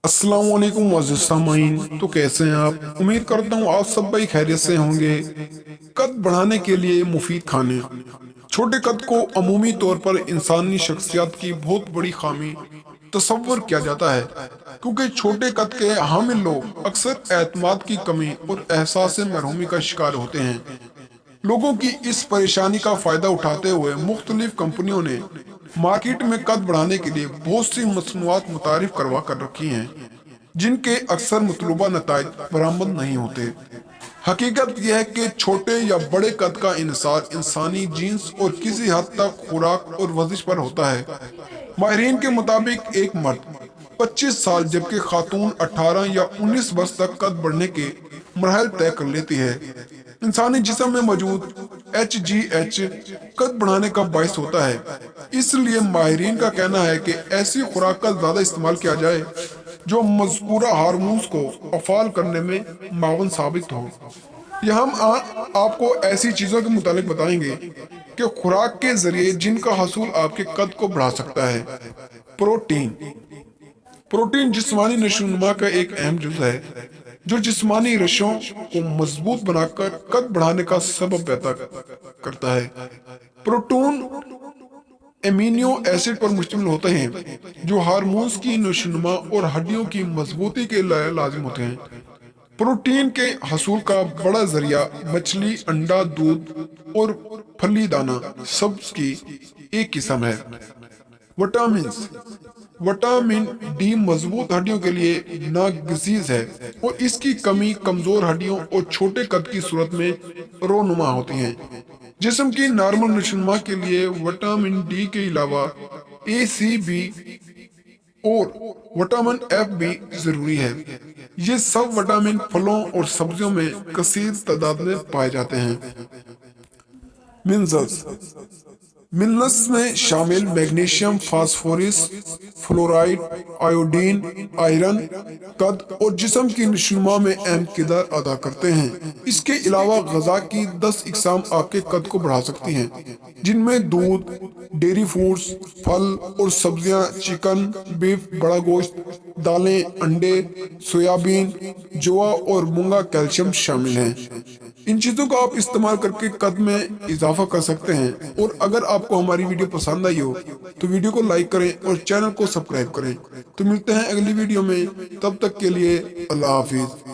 अस्सलाम वालेकुम मुअज़्ज़िज़ सामाईन। तो कैसे हैं आप? उम्मीद करता हूँ आप सब भाई खैरियत से होंगे। कद बढ़ाने के लिए मुफीद खाने। छोटे कद को अमूमी तौर पर इंसानी शख्सियत की बहुत बड़ी खामी तस्वर किया जाता है, क्योंकि छोटे कद के हामिल लोग अक्सर एतमाद की कमी और एहसास महरूमी का शिकार होते हैं। लोगों की इस परेशानी का फायदा उठाते हुए मुख्तलिफ कंपनियों ने मार्केट में कद बढ़ाने के लिए बहुत सी मसनूआत मुतारिफ करवा कर रखी हैं, जिनके अक्सर मतलूबा नताइज बरामद नहीं होते। हकीकत यह है कि छोटे या बड़े कद का इन्हिसार इंसानी जीन्स और किसी हद तक खुराक और वर्जिश पर होता है। माहिरीन के मुताबिक एक मर्द 25 साल जबकि खातून 18 या 19 वर्ष तक कद बढ़ने के मरहल तय कर लेती है। इंसानी जिस्म में मौजूद HGH कद बढ़ाने का बायस होता है। इसलिए माहिरीन का कहना है कि ऐसी खुराक का ज्यादा इस्तेमाल किया जाए जो मज़कूरा हार्मोन्स को अफाल करने में मावन साबित हो। यह हम आपको ऐसी चीजों के मुतालिक बताएंगे कि खुराक के जरिए जिनका हसूल आपके कद को बढ़ा सकता है। प्रोटीन। प्रोटीन जिस्मानी नशोनुमा का एक अहम जुज़ है, जो जिस्मानी रिश्तों को मजबूत बनाकर कद बढ़ाने का सबब पैदा करता है। प्रोटीन एमिनो एसिड पर मुश्तमिल होते हैं, जो हार्मोन्स की नशोनुमा और हड्डियों की मजबूती के लिए लाजिम होते हैं। प्रोटीन के हसूल का बड़ा जरिया मछली, अंडा, दूध और फली दाना सब्ज की एक किस्म है। विटामिन। विटामिन डी मजबूत हड्डियों के लिए नागजीज है और इसकी कमी कमजोर हड्डियों और छोटे कद की सूरत में रोनुमा होती है। जिस्म की नॉर्मल नशोनुमा के लिए विटामिन डी के अलावा ACB और विटामिन F भी जरूरी है। ये सब विटामिन फलों और सब्जियों में कसीर तादाद में पाए जाते हैं। मिनरल्स। मिनरल्स में शामिल magnesium, phosphorus, fluoride, iodine, iron कद और जिस्म की नशोनुमा में अहम किरदार अदा करते हैं। इसके अलावा गजा की 10 इकसाम आपके कद को बढ़ा सकती हैं, जिनमें दूध, डेयरी फूड्स, फल और सब्जियां, चिकन, बीफ, बड़ा गोश्त, दालें, अंडे, सोयाबीन, जोआ और मूंगा कैल्शियम शामिल हैं। इन चीजों का आप इस्तेमाल करके कद में इजाफा कर सकते हैं। और अगर आपको हमारी वीडियो पसंद आई हो तो वीडियो को लाइक करें और चैनल को सब्सक्राइब करें। तो मिलते हैं अगली वीडियो में, तब तक के लिए अल्लाह हाफिज।